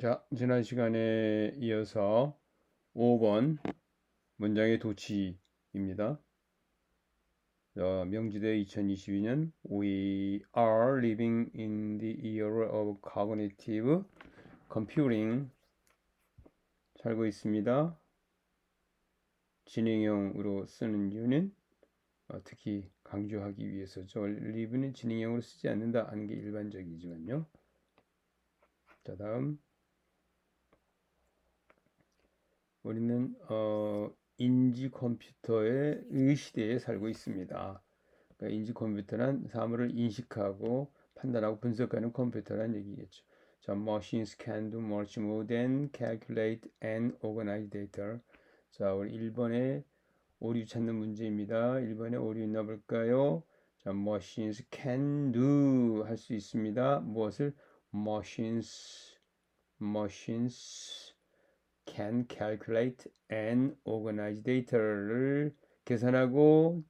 자, 지난 시간에 이어서 5번 문장의 도치입니다. 명지대 2022년 We are living in the era of cognitive computing. 살고 있습니다. 진행형으로 쓰는 이유는 특히 강조하기 위해서죠. live는 진행형으로 쓰지 않는다 하는 게 일반적이지만요. 자, 다음 우리는 인지 컴퓨터의 시대에 살고 있습니다. 그러니까 인지 컴퓨터란 사물을 인식하고 판단하고 분석하는 컴퓨터란 얘기겠죠. 자, machines can do much more than calculate and organize data. 자, 우리 1번에 오류 찾는 문제입니다. 1번에 오류 있나 볼까요? 자, machines can do 할 수 있습니다. 무엇을? machines can calculate and organize data를 계산하고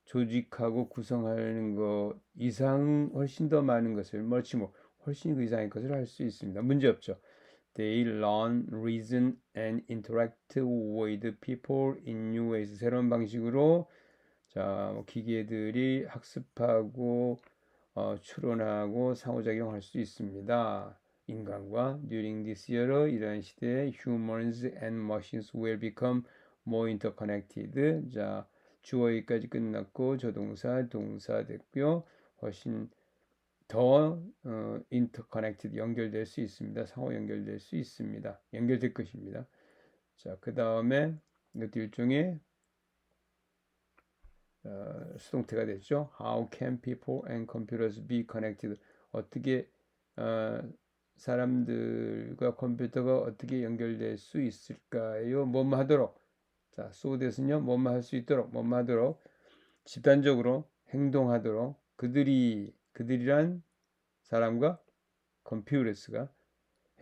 조직하고 구성하는 것 이상 훨씬 더 많은 것을 much more 훨씬 그 이상의 것을 할 수 있습니다. 문제 없죠. They learn, reason and interact with people in new ways. 새로운 방식으로 기계들이 학습하고 추론하고 상호작용할 수 있습니다. 인간과 during this era 이러한 시대에 humans and machines will become more interconnected. 자, 주어 여기까지 끝났고 조동사 동사 됐고요. 훨씬 더 interconnected 연결될 수 있습니다. 상호 연결될 수 있습니다. 연결될 것입니다. 자, 그 다음에 이것도 일종의 수동태가 되죠. How can people and computers be connected? 어떻게 사람들과 컴퓨터가 어떻게 연결될 수 있을까요? 뭐뭐 하도록. 자, so that은요, 뭐뭐 할 수 있도록, 뭐뭐 하도록, 집단적으로 행동하도록, 그들이란 사람과 computers가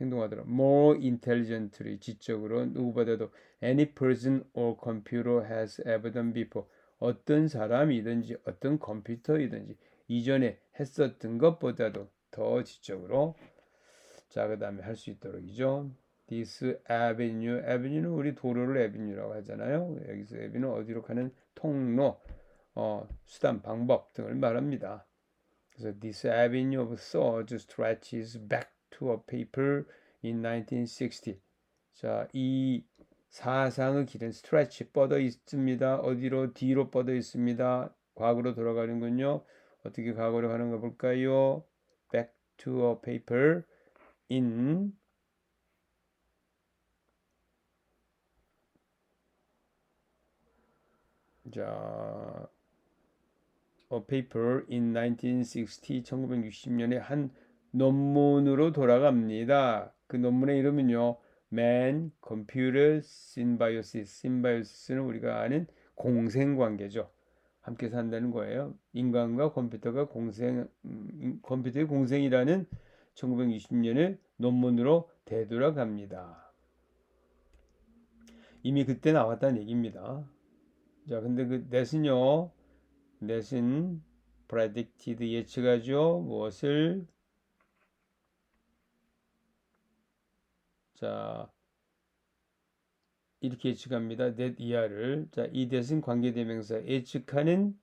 행동하도록, more intelligently, 지적으로, 누구보다도, any person or computer has ever done before. 어떤 사람이든지, 어떤 컴퓨터이든지, 이전에 했었던 것보다도 더 지적으로, 자, 그 다음에 할 수 있도록이죠. This avenue, avenue는 우리 도로를 avenue라고 하잖아요. 여기서 avenue는 어디로 가는 통로, 수단, 방법 등을 말합니다. 그래서 this avenue of thought stretches back to a paper in 1960. 자, 이 사상의 길은 stretch 뻗어 있습니다. 어디로? 뒤로 뻗어 있습니다. 과거로 돌아가는군요. 어떻게 과거로 가는가 볼까요? Back to a paper in 자, a paper in 1960 1960년에 한 논문으로 돌아갑니다. 그 논문의 이름은요. Man, Computer, Symbiosis. Symbiosis는 우리가 아는 공생관계죠. 함께 산다는 거예요. 인간과 컴퓨터가 컴퓨터의 공생이라는 1960년의 논문으로 되돌아갑니다. 이미 그때 나왔다는 얘기입니다. 자, 근데 그 넷은 predicted 예측하죠. 무엇을? 자, 이렇게 예측합니다. net 이하를. 자, 이 that은 관계대명사 예측하는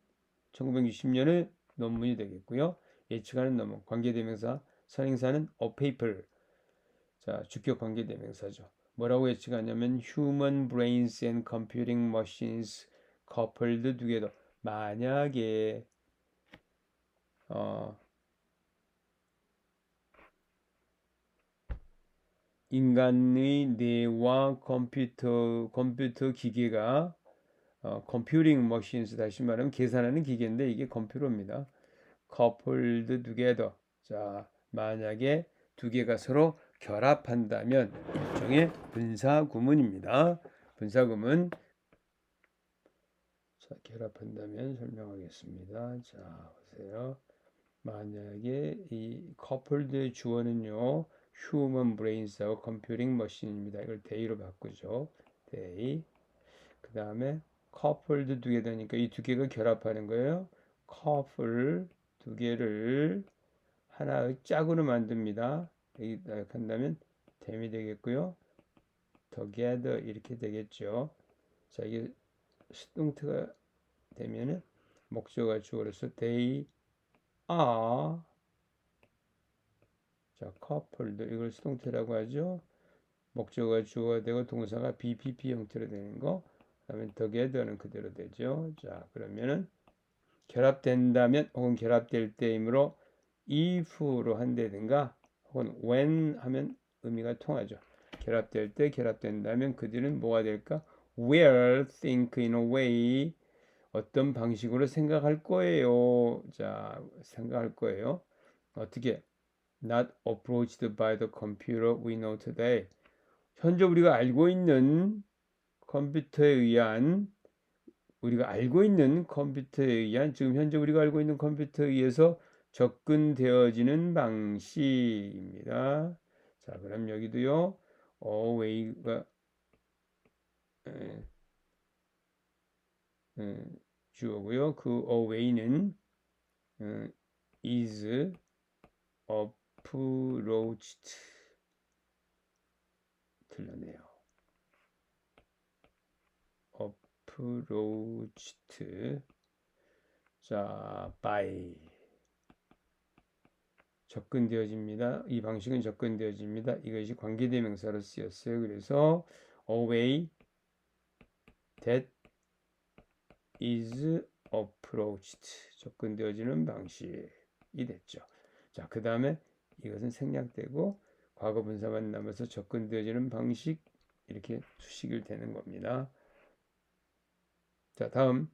1960년의 논문이 되겠고요. 예측하는 논문 관계대명사 선행사는 a paper. 자, 주격 관계대명사죠. 뭐라고 예측하냐면 human brains and computing machines coupled together. 만약에 인간의 뇌와 컴퓨터 기계가 컴퓨팅 머신스 다시 말하면 계산하는 기계인데 이게 컴퓨터입니다. coupled together. 자, 만약에 두 개가 서로 결합한다면 일종의 분사구문입니다. 분사구문. 자, 결합한다면 설명하겠습니다. 자, 보세요. 만약에 이 coupled의 주어는요. human brains하고 computing machine입니다. 이걸 they로 바꾸죠. they. 그 다음에 coupled 두 개 되니까 이 두 개가 결합하는 거예요. couple 두 개를 하나의 짝으로 만듭니다. 여기 한다면 됨이 되겠고요. together 이렇게 되겠죠. 자, 이게 수동태가 되면은 목적어가 주어로서 they are, 자, coupled 이걸 수동태라고 하죠. 목적어가 주어가 되고 동사가 BPP 형태로 되는 거. 그다음에 together는 그대로 되죠. 자, 그러면은 결합된다면 혹은 결합될 때이므로 if로 한다든가 혹은 when 하면 의미가 통하죠. 결합될 때, 결합된다면 그들은 뭐가 될까? will think in a way, 어떤 방식으로 생각할 거예요. 자, 생각할 거예요. 어떻게? Not approached by the computer we know today. 현재 우리가 알고 있는 컴퓨터에 의한, 지금 현재 우리가 알고 있는 컴퓨터에 의해서 접근되어지는 방식입니다. 자, 그럼 여기도요, away가 주어고요. 그 away는 is approached, 틀렸네요. approached. 자, by 접근되어집니다. 이 방식은 접근되어집니다. 이것이 관계대명사로 쓰였어요. 그래서 away that is approached, 접근되어지는 방식이 됐죠. 자, 그 다음에 이것은 생략되고 과거 분사만 남아서 접근되어지는 방식, 이렇게 수식이 되는 겁니다. 자, 다음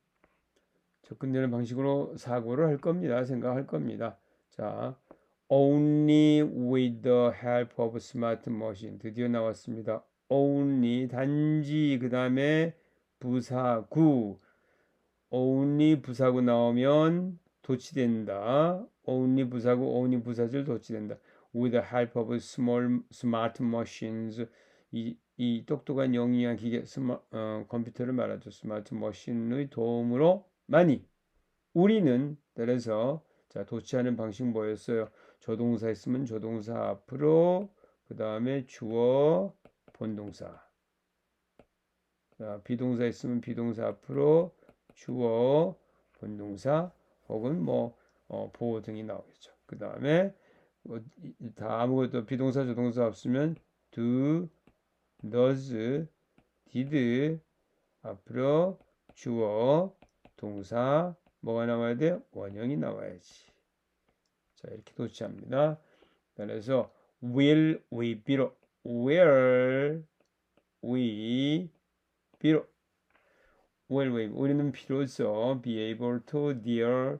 접근되는 방식으로 사고를 할 겁니다. 생각할 겁니다. 자, only with the help of smart machine. 드디어 나왔습니다. only, 단지, 그 다음에 부사구. only 부사구 나오면 도치된다. only 부사구, only 부사절 도치된다. with the help of smart machines. 이 똑똑한 영리한 기계, 컴퓨터를 말하죠. 스마트 머신의 도움으로 많이. 우리는, 따라서, 자, 도치하는 방식 뭐였어요? 조동사 있으면 조동사 앞으로, 그 다음에 주어, 본동사. 자, 비동사 있으면 비동사 앞으로, 주어, 본동사, 혹은 뭐 보호 등이 나오겠죠. 그 다음에 다 아무것도 비동사, 조동사 없으면 do, does, did 앞으로 주어, 동사, 뭐가 나와야 돼요? 원형이 나와야지. 자, 이렇게 도치합니다. 그래서 will we 비록, will we 비록, will we, 우리는 비로소 be able to deal,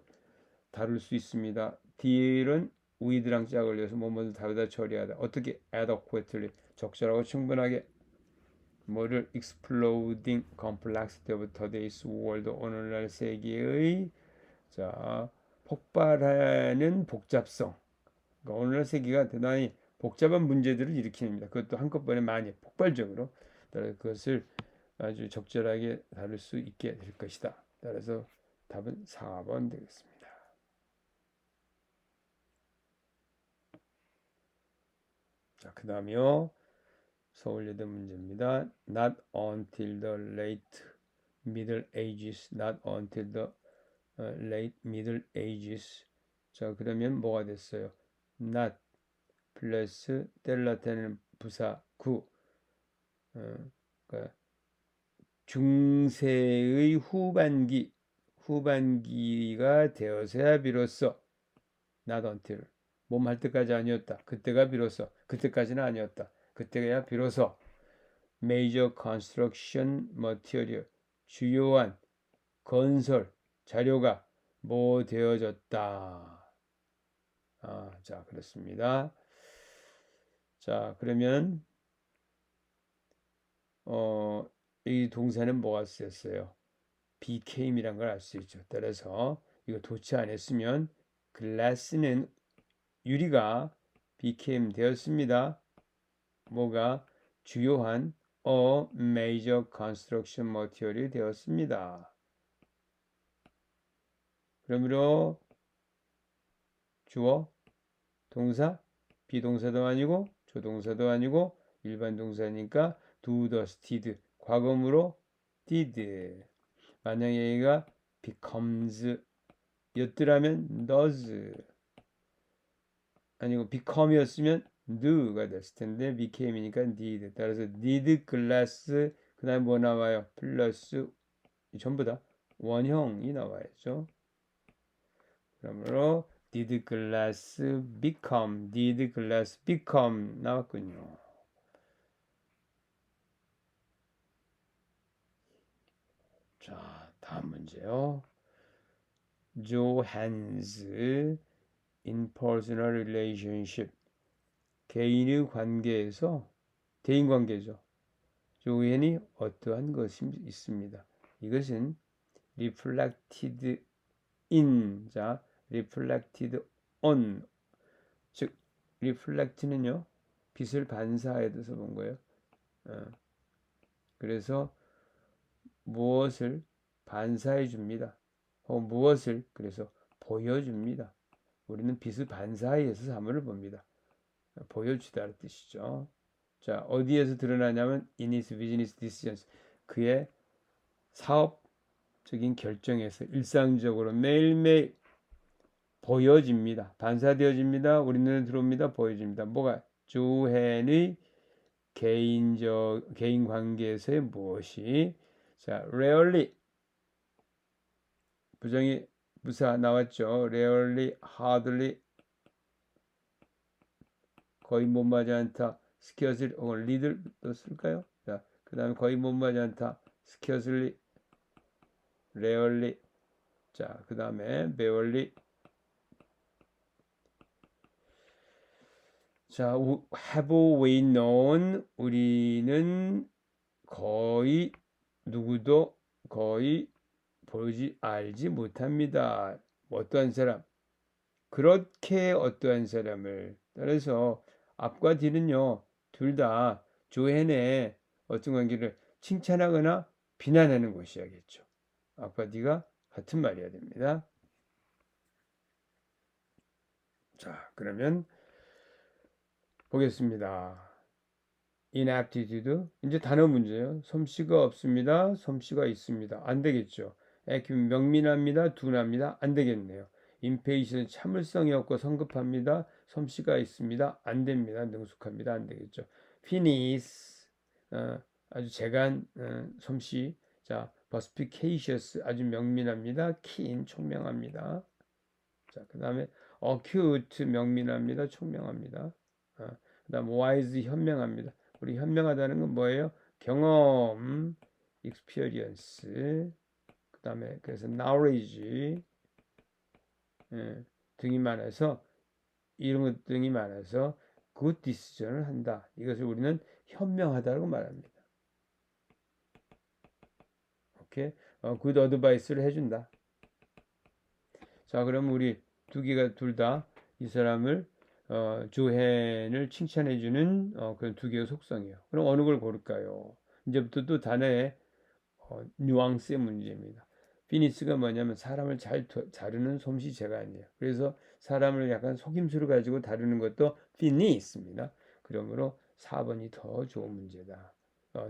다룰 수 있습니다. deal은 with랑 짝을 이어서 뭐뭐를 다루다 처리하다. 어떻게? adequately, 적절하고 충분하게. 뭐를? exploding complexity of today's world, 오늘날 세계의, 자, 폭발하는 복잡성. 그러니까 오늘날 세계가 대단히 복잡한 문제들을 일으킵니다. 그것도 한꺼번에 많이 폭발적으로. 따라서 그것을 아주 적절하게 다룰 수 있게 될 것이다. 따라서 답은 4번 되겠습니다. 자, 그 다음이요. 서울예대 문제입니다. Not until the late Middle Ages. Not until the late Middle Ages. 자, 그러면 뭐가 됐어요? Not 플러스 델라테는 부사 구. 그러니까 중세의 후반기가 되어서야 비로소, not until, 몸 할 때까지 아니었다. 그때가 비로소, 그때까지는 아니었다. 그때가 비로소 major construction material, 주요한 건설 자료가 뭐 되어졌다. 자, 그렇습니다. 자, 그러면 이 동사는 뭐가 쓰였어요? became이란 걸 알 수 있죠. 따라서 이거 도치 안 했으면 glass는 유리가 became 되었습니다. 뭐가? 주요한 a major construction material이 되었습니다. 그러므로 주어, 동사, 비동사도 아니고 조동사도 아니고 일반 동사니까 do, does, did. 과거무로 did. 만약에 얘가 becomes 였더라면 does. 아니고 become이었으면 do가 됐을 텐데 became이니까 did. 따라서 did glass 그다음에 뭐 나와요? 플러스 전부 다 원형이 나와야죠. 그러므로 did glass become 나왔군요. 자, 다음 문제요. Johan's interpersonal relationship 개인의 관계에서 대인 관계죠. 조앤이 어떠한 것이 있습니다. 이것은 reflected in, 자, reflected on, 즉 reflect는요 빛을 반사해서 본 거예요. 그래서 무엇을 반사해 줍니다. 혹은 무엇을 그래서 보여줍니다. 우리는 빛을 반사해서 사물을 봅니다. 보여주다는 뜻이죠. 자, 어디에서 드러나냐면 in his business decisions, 그의 사업적인 결정에서 일상적으로 매일매일 보여집니다. 반사되어집니다. 우리 눈에 들어옵니다. 보여집니다. 뭐가? 조헨의 개인 관계에서의 무엇이? 자, rarely 부정의 부사 나왔죠. rarely, hardly 거의 못 맞지 않다. scarcely 혹은 little도 쓸까요? 자, 그 다음에 거의 못 맞지 않다. scarcely, rarely. 자, 그 다음에 barely. 자, have we known 우리는 거의 누구도 거의 보지 알지 못합니다. 어떠한 사람 그렇게 어떠한 사람을 따라서 앞과 뒤는요 둘 다 조헨의 어떤 관계를 칭찬하거나 비난하는 것이야겠죠. 앞과 뒤가 같은 말이어야 됩니다. 자, 그러면 보겠습니다. inaptitude 이제 단어 문제예요. 솜씨가 없습니다. 솜씨가 있습니다. 안 되겠죠. 명민합니다. 둔합니다. 안 되겠네요. impatient 참을성이 없고 성급합니다. 솜씨가 있습니다. 안 됩니다. 능숙합니다. 안 되겠죠. finis 아주 재간 솜씨. 자, perspicacious 아주 명민합니다. keen 총명합니다. 자, 그 다음에 acute 명민합니다. 총명합니다. 그 다음 wise 현명합니다. 우리 현명하다는 건 뭐예요? 경험, experience, 그 다음에 그래서 knowledge 등이 많아서 이런 것 등이 많아서 good decision을 한다. 이것을 우리는 현명하다고 말합니다. 오케이, good advice를 해준다. 자, 그럼 우리 두 개가 둘 다 이 사람을 조헨을 칭찬해주는 그런 두 개의 속성이에요. 그럼 어느 걸 고를까요? 이제부터 또 단어의 뉘앙스의 문제입니다. 피니스가 뭐냐면 사람을 잘 다루는 솜씨제가 아니에요. 그래서 사람을 약간 속임수를 가지고 다루는 것도 피니스입니다. 그러므로 4번이 더 좋은 문제다.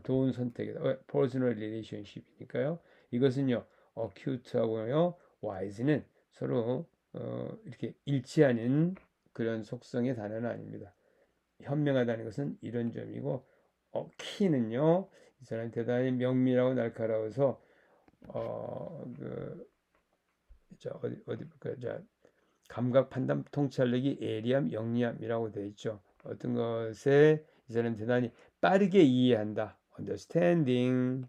좋은 선택이다. Personal relationship이니까요. 이것은요, acute하고요, wise는 서로 이렇게 일치하는 그런 속성의 단어는 아닙니다. 현명하다는 것은 이런 점이고, 키는요, 이 사람이 대단히 명밀하고 날카로워서 어디 볼까요? 자, 감각 판단 통찰력이 예리함, 영리함이라고 되어 있죠. 어떤 것에 이 사람이 대단히 빠르게 이해한다. understanding.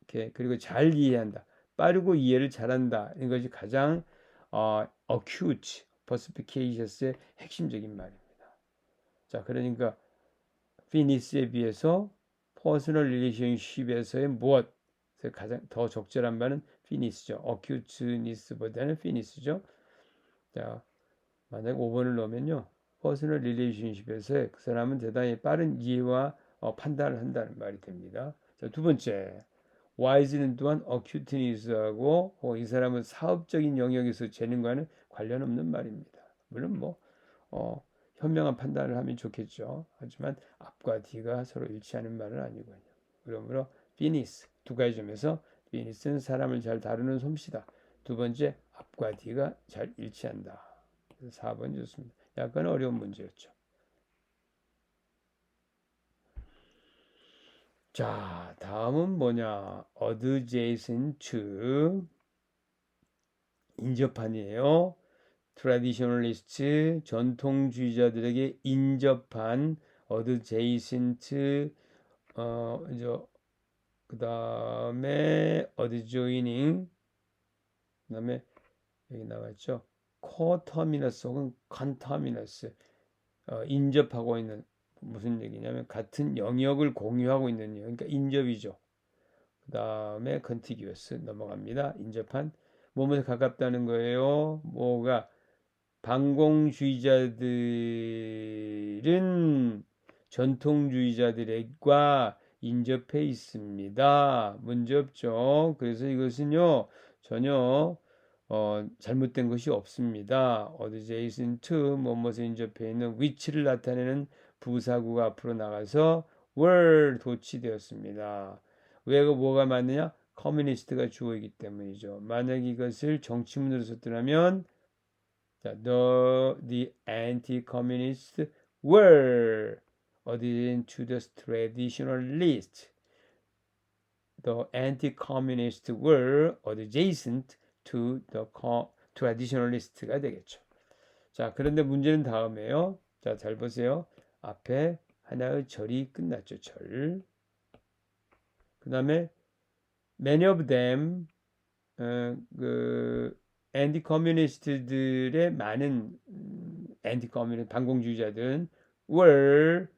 이렇게 그리고 잘 이해한다. 빠르고 이해를 잘한다. 이것이 가장 acute, perspicacious의 핵심적인 말입니다. 자, 그러니까 피니스에 비해서 퍼스널 릴레이션십에서의 무엇 가장 더 적절한 말은 피니스죠. 어큐트니스보다는 피니스죠. 자, 만약 5번을 넣으면요. 퍼스널 릴레이션십에서 그 사람은 대단히 빠른 이해와 판단을 한다는 말이 됩니다. 자, 두 번째. wise는 또한 어큐트니스하고 이 사람은 사업적인 영역에서 재능과는 관련 없는 말입니다. 물론 뭐 현명한 판단을 하면 좋겠죠. 하지만 앞과 뒤가 서로 일치하는 말은 아니군요. 그러므로 비니스 두 가지 점에서 비니스는 사람을 잘 다루는 솜씨다. 두 번째 앞과 뒤가 잘 일치한다. 그래서 4번 좋습니다. 약간 어려운 문제였죠. 자, 다음은 뭐냐? adjacent 인접한이에요. 트라디셔널리스트 전통주의자들에게 인접한 adjacent 그다음에 adjoining 그다음에 여기 나왔죠. coterminus 혹은 conterminus 인접하고 있는 무슨 얘기냐면 같은 영역을 공유하고 있는 그러니까 인접이죠. 그 다음에 contiguous 넘어갑니다. 인접한 뭐뭐에 가깝다는 거예요. 뭐가 반공주의자들은 전통주의자들과 인접해 있습니다. 문제 없죠. 그래서 이것은요 전혀 잘못된 것이 없습니다. adjacent 뭐뭐에 인접해 있는 위치를 나타내는 부사구가 앞으로 나가서 were 도치되었습니다. 왜 뭐가 맞느냐? 커뮤니스트가 주어이기 때문이죠. 만약 이것을 정치문으로 썼더라면 자, the anti-communists were adhering to the traditionalists. The anti-communists were adjacent to the traditionalist가 되겠죠. 자, 그런데 문제는 다음에요. 자, 잘 보세요. 앞에 하나의 절이 끝났죠. 절. 그 다음에 many of them 앤티 커뮤니스트들의 많은 앤티 커뮤니스트 반공주의자들은 were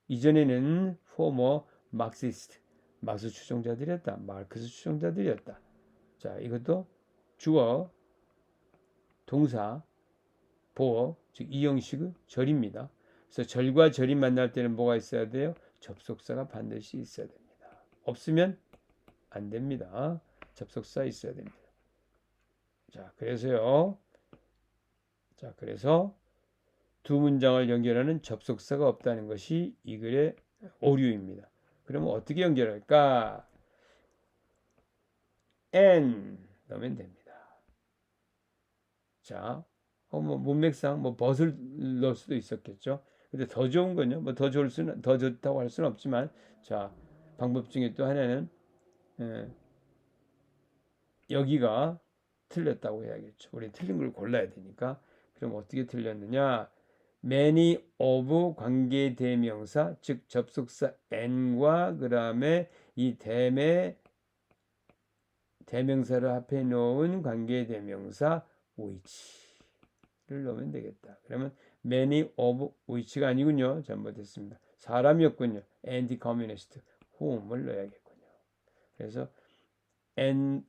이전에는 former Marxist 마르크스 추종자들이었다. 마르크스 추종자들이었다. 자, 이것도 주어, 동사, 보어, 즉 이 형식의 절입니다. 그래서 절과 절이 만날 때는 뭐가 있어야 돼요? 접속사가 반드시 있어야 됩니다. 없으면 안 됩니다. 접속사 있어야 됩니다. 자, 그래서요. 자, 그래서 두 문장을 연결하는 접속사가 없다는 것이 이 글의 오류입니다. 그러면 어떻게 연결할까? and 넣으면 됩니다. 자, 뭐 문맥상 뭐 벗을 넣을 수도 있었겠죠. 근데 더 좋은 건요. 뭐 더 좋다고 할 수는 없지만, 자, 방법 중에 또 하나는 여기가 틀렸다고 해야겠죠. 우리 틀린 걸 골라야 되니까. 그럼 어떻게 틀렸느냐? many of 관계대명사 즉 접속사 and과 그 다음에 이 대명사를 앞에 놓은 관계대명사 which를 넣으면 되겠다. 그러면 many of which가 아니군요. 잘못했습니다. 사람이었군요. anti-communist whom을 넣어야겠군요. 그래서 and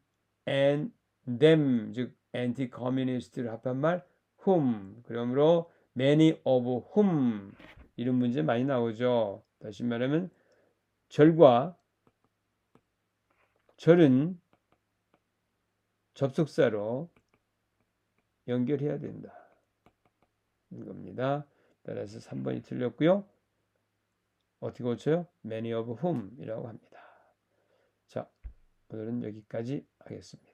them 즉 anti-communist를 합한 말 whom 그러므로 many of whom 이런 문제 많이 나오죠. 다시 말하면 절과 절은 접속사로 연결해야 된다. 이겁니다. 따라서 3번이 틀렸고요. 어떻게 고쳐요? many of whom 이라고 합니다. 자, 오늘은 여기까지 하겠습니다.